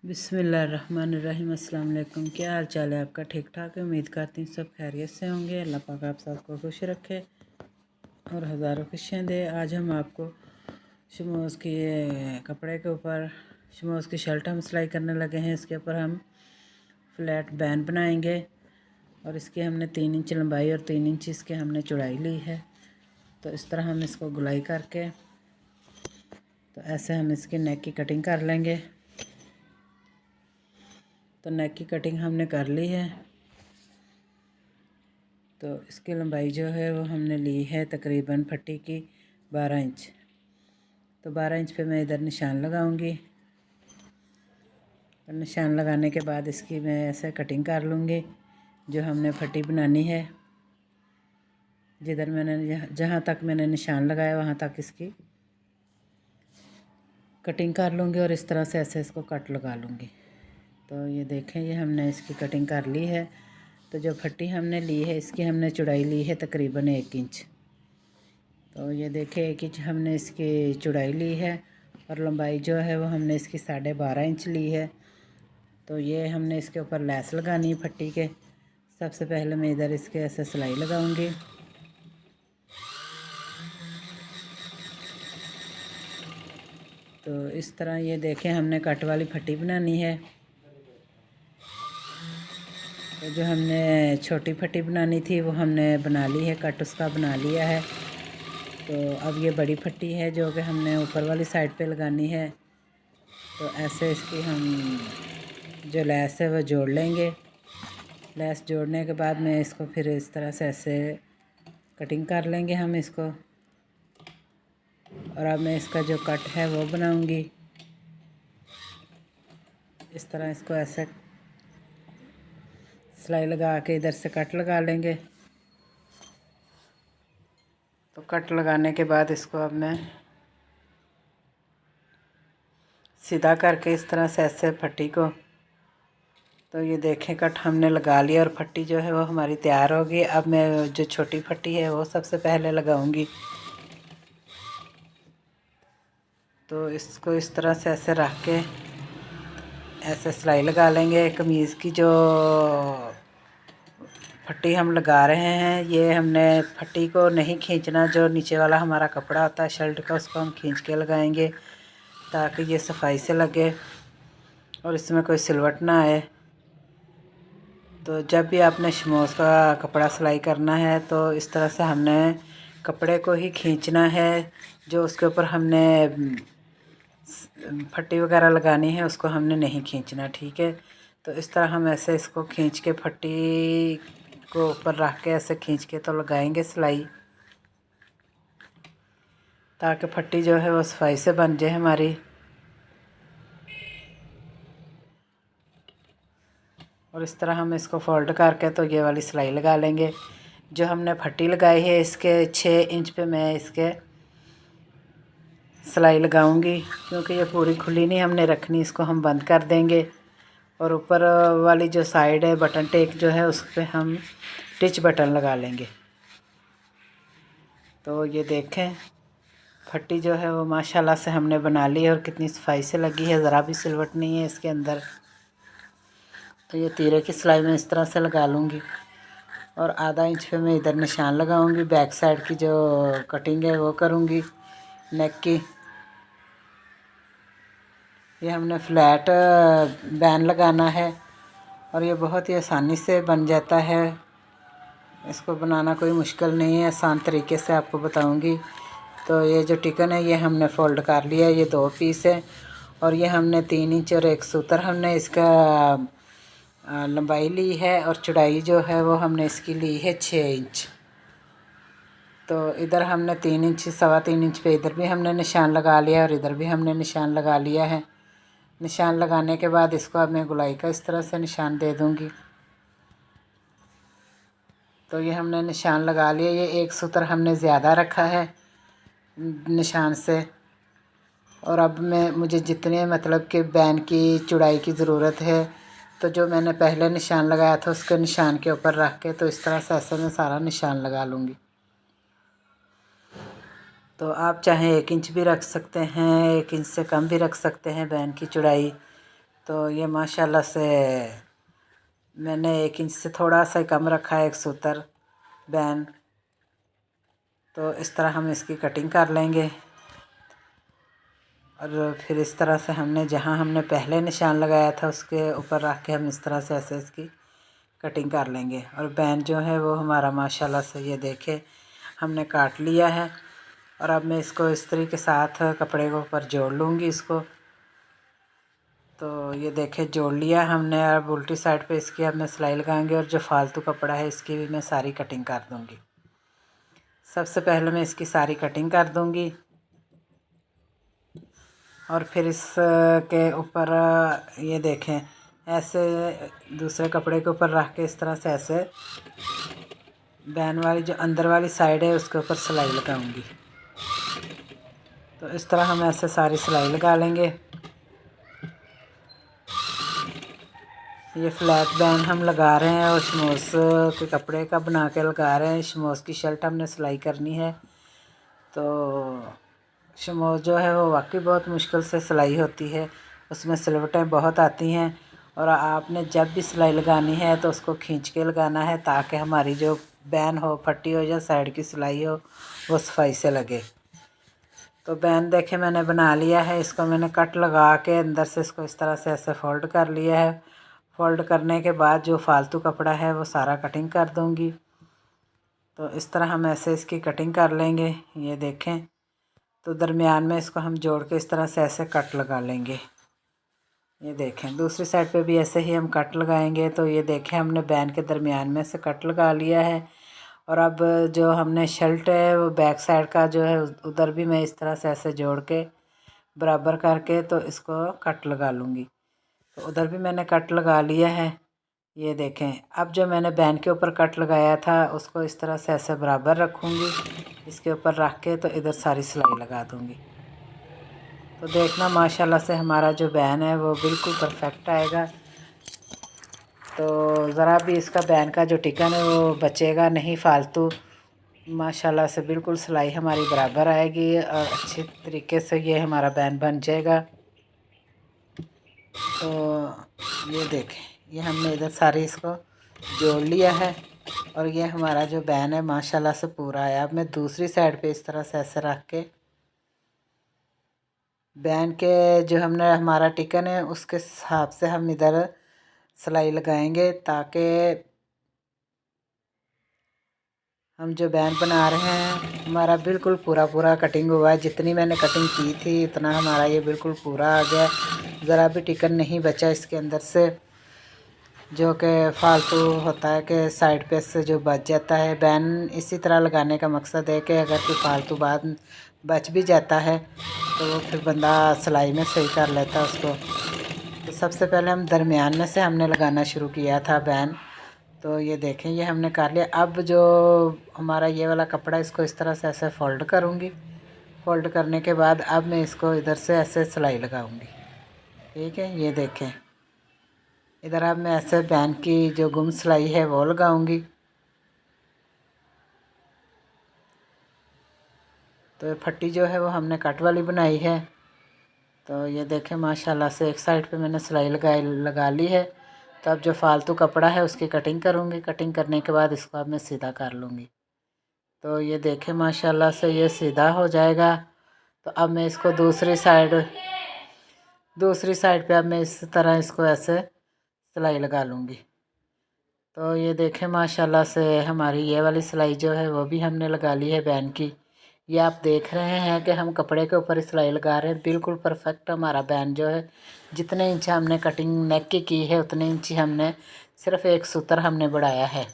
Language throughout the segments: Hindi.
बिस्मिल्लाहिर्रहमानिर्रहीम। अस्सलाम वालेकुम। क्या हाल चाल है आपका? ठीक ठाक है। उम्मीद करती हूँ सब खैरियत से होंगे। अल्लाह पाक आप सबको खुश रखे और हज़ारों खुशियाँ दे। आज हम आपको शमोज़ की कपड़े के ऊपर शमोज़ की शर्ट हम सिलाई करने लगे हैं। इसके ऊपर हम फ्लैट बैन बनाएंगे और इसकी हमने 3 इंच लंबाई और 3 इंच इसके हमने चौड़ाई ली है। तो इस तरह हम इसको गुलाई करके तो ऐसे हम इसकी नेक की कटिंग कर लेंगे। तो नेक की कटिंग हमने कर ली है। तो इसकी लंबाई जो है वो हमने ली है तकरीबन फट्टी की 12 इंच। तो 12 इंच पे मैं इधर निशान लगाऊंगी और निशान लगाने के बाद इसकी मैं ऐसे कटिंग कर लूँगी। जो हमने फट्टी बनानी है, जिधर मैंने जहाँ तक मैंने निशान लगाया वहाँ तक इसकी कटिंग कर लूँगी और इस तरह से ऐसे इसको कट लगा लूँगी। तो ये देखें, ये हमने इसकी कटिंग कर ली है। तो जो फट्टी हमने ली है इसकी हमने चौड़ाई ली है तकरीबन 1 इंच। तो ये देखें 1 इंच हमने इसकी चौड़ाई ली है और लंबाई जो है वो हमने इसकी 12.5 इंच ली है। तो ये हमने इसके ऊपर लैस लगानी है फट्टी के। सबसे पहले मैं इधर इसके ऐसे सिलाई लगाऊंगी। तो इस तरह ये देखें हमने कट वाली फट्टी बनानी है। तो जो हमने छोटी फट्टी बनानी थी वो हमने बना ली है, कट उसका बना लिया है। तो अब ये बड़ी फट्टी है जो कि हमने ऊपर वाली साइड पे लगानी है। तो ऐसे इसकी हम जो लैस है वो जोड़ लेंगे। लैस जोड़ने के बाद में इसको फिर इस तरह से ऐसे कटिंग कर लेंगे हम इसको। और अब मैं इसका जो कट है वो बनाऊंगी। इस तरह इसको ऐसे सिलाई लगा के इधर से कट लगा लेंगे। तो कट लगाने के बाद इसको अब मैं सीधा करके इस तरह से ऐसे फट्टी को, तो ये देखें कट हमने लगा लिया और फट्टी जो है वो हमारी तैयार होगी। अब मैं जो छोटी फट्टी है वो सबसे पहले लगाऊंगी। तो इसको इस तरह से ऐसे रख के ऐसे सिलाई लगा लेंगे। कमीज़ की जो फट्टी हम लगा रहे हैं, ये हमने फट्टी को नहीं खींचना। जो नीचे वाला हमारा कपड़ा होता है शर्ट का, उसको हम खींच के लगाएंगे ताकि ये सफाई से लगे और इसमें कोई सिलवट ना आए। तो जब भी आपने शमोज़ का कपड़ा सिलाई करना है तो इस तरह से हमने कपड़े को ही खींचना है। जो उसके ऊपर हमने फट्टी वगैरह लगानी है उसको हमने नहीं खींचना, ठीक है। तो इस तरह हम ऐसे इसको खींच के फट्टी को ऊपर रख के ऐसे खींच के तो लगाएंगे सिलाई, ताकि फट्टी जो है वो सफाई से बन जाए हमारी। और इस तरह हम इसको फोल्ड करके तो ये वाली सिलाई लगा लेंगे। जो हमने फट्टी लगाई है इसके 6 इंच पे मैं इसके सिलाई लगाऊंगी, क्योंकि ये पूरी खुली नहीं हमने रखनी, इसको हम बंद कर देंगे। और ऊपर वाली जो साइड है बटन टेक जो है उस पर हम टिच बटन लगा लेंगे। तो ये देखें फट्टी जो है वो माशाल्लाह से हमने बना ली है और कितनी सफाई से लगी है, ज़रा भी सिलवट नहीं है इसके अंदर। तो ये तीरे की सिलाई मैं इस तरह से लगा लूँगी और आधा इंच पे मैं इधर निशान लगाऊंगी। बैक साइड की जो कटिंग है वो करूँगी नेक की। ये हमने फ्लैट बैन लगाना है और ये बहुत ही आसानी से बन जाता है। इसको बनाना कोई मुश्किल नहीं है, आसान तरीके से आपको बताऊंगी। तो ये जो टिकन है ये हमने फ़ोल्ड कर लिया है, ये 2 पीस है और ये हमने 3 इंच और 1 सूत्र हमने इसका लंबाई ली है और चौड़ाई जो है वो हमने इसकी ली है 6 इंच। तो इधर हमने 3 इंच 3.25 इंच पे इधर भी हमने निशान लगा लिया और इधर भी हमने निशान लगा लिया है। निशान लगाने के बाद इसको अब मैं गुलाई का इस तरह से निशान दे दूँगी। तो ये हमने निशान लगा लिया। ये 1 सूत्र हमने ज़्यादा रखा है निशान से। और अब मुझे जितने मतलब कि बैन की चौड़ाई की ज़रूरत है, तो जो मैंने पहले निशान लगाया था उसके निशान के ऊपर रख के तो इस तरह से ऐसे मैं सारा निशान लगा लूँगी। तो आप चाहें 1 इंच भी रख सकते हैं, 1 इंच से कम भी रख सकते हैं बैन की चौड़ाई। तो ये माशाल्लाह से मैंने 1 इंच से थोड़ा सा कम रखा है एक सूत्र बैन। तो इस तरह हम इसकी कटिंग कर लेंगे और फिर इस तरह से हमने जहाँ हमने पहले निशान लगाया था उसके ऊपर रख के हम इस तरह से ऐसे इसकी कटिंग कर लेंगे। और बैन जो है वो हमारा माशाल्लाह से ये देखे हमने काट लिया है। और अब मैं इसको इस्त्री के साथ कपड़े के ऊपर जोड़ लूँगी इसको। तो ये देखे जोड़ लिया हमने। अब उल्टी साइड पे इसकी अब मैं सिलाई लगाएंगे और जो फालतू कपड़ा है इसकी भी मैं सारी कटिंग कर दूँगी। सबसे पहले मैं इसकी सारी कटिंग कर दूँगी और फिर इसके ऊपर ये देखें ऐसे दूसरे कपड़े के ऊपर रख के इस तरह से ऐसे बैन वाली जो अंदर वाली साइड है उसके ऊपर सिलाई लगाऊंगी। तो इस तरह हम ऐसे सारी सिलाई लगा लेंगे। ये फ्लैट बैन हम लगा रहे हैं और शमोस के कपड़े का बना के लगा रहे हैं। शमोस की शर्ट हमने सिलाई करनी है। तो शमोस जो है वो वाकई बहुत मुश्किल से सिलाई होती है, उसमें सिलवटें बहुत आती हैं। और आपने जब भी सिलाई लगानी है तो उसको खींच के लगाना है ताकि हमारी जो बैन हो, पट्टी हो या साइड की सिलाई हो, वो सफाई से लगे। तो बैन देखे मैंने बना लिया है। इसको मैंने कट लगा के अंदर से इसको इस तरह से ऐसे फ़ोल्ड कर लिया है। फ़ोल्ड करने के बाद जो फालतू कपड़ा है वो सारा कटिंग कर दूँगी। तो इस तरह हम ऐसे इसकी कटिंग कर लेंगे। ये देखें तो दरमियान में इसको हम जोड़ के इस तरह से ऐसे कट लगा लेंगे। ये देखें दूसरी साइड पे भी ऐसे ही हम कट लगाएंगे। तो ये देखें हमने बैन के दरमियान में से कट लगा लिया है। और अब जो हमने शर्ट है वो बैक साइड का जो है उधर भी मैं इस तरह से ऐसे जोड़ के बराबर करके तो इसको कट लगा लूँगी। तो उधर भी मैंने कट लगा लिया है। ये देखें अब जो मैंने बैन के ऊपर कट लगाया था उसको इस तरह से ऐसे बराबर रखूँगी, इसके ऊपर रख के तो इधर सारी सिलाई लगा दूँगी। तो देखना माशाल्लाह से हमारा जो बैन है वो बिल्कुल परफेक्ट आएगा। तो ज़रा भी इसका बैन का जो टिकन है वो बचेगा नहीं फालतू। माशाल्लाह से बिल्कुल सिलाई हमारी बराबर आएगी और अच्छे तरीके से ये हमारा बैन बन जाएगा। तो ये देखें ये हमने इधर सारी इसको जोड़ लिया है और ये हमारा जो बैन है माशाल्लाह से पूरा आया। अब मैं दूसरी साइड पे इस तरह से ऐसे रख के बैन के जो हमने हमारा टिकन है उसके हिसाब से हम इधर सिलाई लगाएंगे ताकि हम जो बैन बना रहे हैं हमारा बिल्कुल पूरा कटिंग हुआ है। जितनी मैंने कटिंग की थी उतना हमारा ये बिल्कुल पूरा आ गया। ज़रा भी टिकन नहीं बचा इसके अंदर से, जो कि फालतू होता है कि साइड पे से जो बच जाता है। बैन इसी तरह लगाने का मकसद है कि अगर कोई फालतू बात बच भी जाता है तो वो फिर बंदा सिलाई में सही कर लेता है उसको। तो सबसे पहले हम दरमियान में से हमने लगाना शुरू किया था बैन। तो ये देखें ये हमने कर लिया। अब जो हमारा ये वाला कपड़ा इसको इस तरह से ऐसे फ़ोल्ड करूँगी। फ़ोल्ड करने के बाद अब मैं इसको इधर से ऐसे सिलाई लगाऊँगी। ठीक है ये देखें इधर अब मैं ऐसे बैन की जो गुम सिलाई है वो लगाऊंगी। तो ये फट्टी जो है वो हमने कट वाली बनाई है। तो ये देखें माशाल्लाह से एक साइड पे मैंने सिलाई लगा ली है। तो अब जो फालतू कपड़ा है उसकी कटिंग करूँगी। कटिंग करने के बाद इसको अब मैं सीधा कर लूँगी। तो ये देखें माशाल्लाह से ये सीधा हो जाएगा। तो अब मैं इसको दूसरी साइड पे अब मैं इस तरह इसको ऐसे सिलाई लगा लूँगी। तो ये देखें माशाल्लाह से हमारी ये वाली सिलाई जो है वो भी हमने लगा ली है बैन की। ये आप देख रहे हैं कि हम कपड़े के ऊपर सिलाई लगा रहे हैं। बिल्कुल परफेक्ट हमारा बैन जो है, जितने इंच हमने कटिंग नेक की है उतने इंच हमने सिर्फ एक सूत्र हमने बढ़ाया है।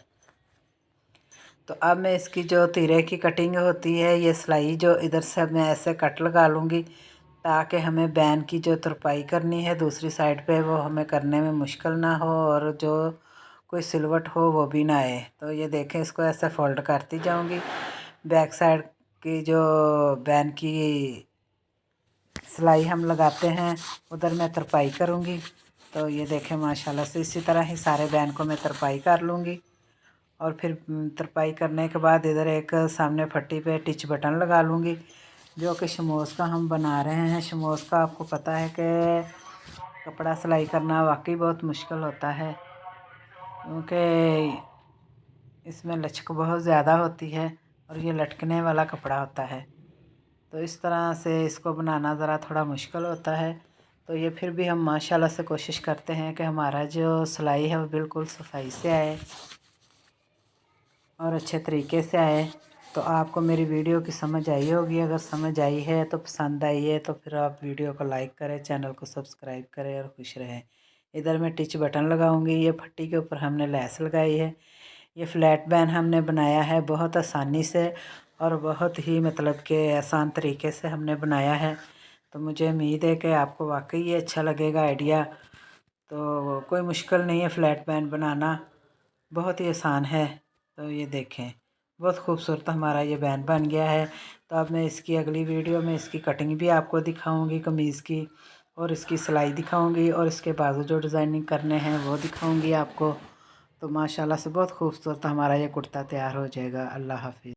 तो अब मैं इसकी जो तीरे की कटिंग होती है ये सिलाई जो इधर से मैं ऐसे कट लगा लूँगी ताकि हमें बैन की जो तुरपाई करनी है दूसरी साइड पे वो हमें करने में मुश्किल ना हो और जो कोई सिलवट हो वो भी ना आए। तो ये देखें इसको ऐसे फ़ोल्ड करती जाऊंगी। बैक साइड की जो बैन की सिलाई हम लगाते हैं उधर मैं तुरपाई करूंगी। तो ये देखें माशाल्लाह से इसी तरह ही सारे बैन को मैं तुरपाई कर लूँगी। और फिर तुरपाई करने के बाद इधर एक सामने फट्टी पे टिच बटन लगा लूँगी जो कि शमोस का हम बना रहे हैं। शमोस का आपको पता है कि कपड़ा सिलाई करना वाकई बहुत मुश्किल होता है, क्योंकि इसमें लचक बहुत ज़्यादा होती है और ये लटकने वाला कपड़ा होता है। तो इस तरह से इसको बनाना ज़रा थोड़ा मुश्किल होता है। तो ये फिर भी हम माशाल्लाह से कोशिश करते हैं कि हमारा जो सिलाई है वो बिल्कुल सफाई से आए और अच्छे तरीके से आए। तो आपको मेरी वीडियो की समझ आई होगी। अगर समझ आई है तो पसंद आई है तो फिर आप वीडियो को लाइक करें, चैनल को सब्सक्राइब करें और खुश रहें। इधर मैं टिच बटन लगाऊंगी। ये पट्टी के ऊपर हमने लैस लगाई है। ये फ्लैट बैन हमने बनाया है बहुत आसानी से और बहुत ही मतलब कि आसान तरीके से हमने बनाया है। तो मुझे उम्मीद है कि आपको वाकई ये अच्छा लगेगा आइडिया। तो कोई मुश्किल नहीं है फ्लैट बैन बनाना, बहुत ही आसान है। तो ये देखें बहुत खूबसूरत हमारा ये बैन बन गया है। तो अब मैं इसकी अगली वीडियो में इसकी कटिंग भी आपको दिखाऊंगी कमीज़ की, और इसकी सिलाई दिखाऊंगी और इसके बाजू जो डिज़ाइनिंग करने हैं वो दिखाऊंगी आपको। तो माशाल्लाह से बहुत खूबसूरत हमारा ये कुर्ता तैयार हो जाएगा। अल्लाह हाफिज़।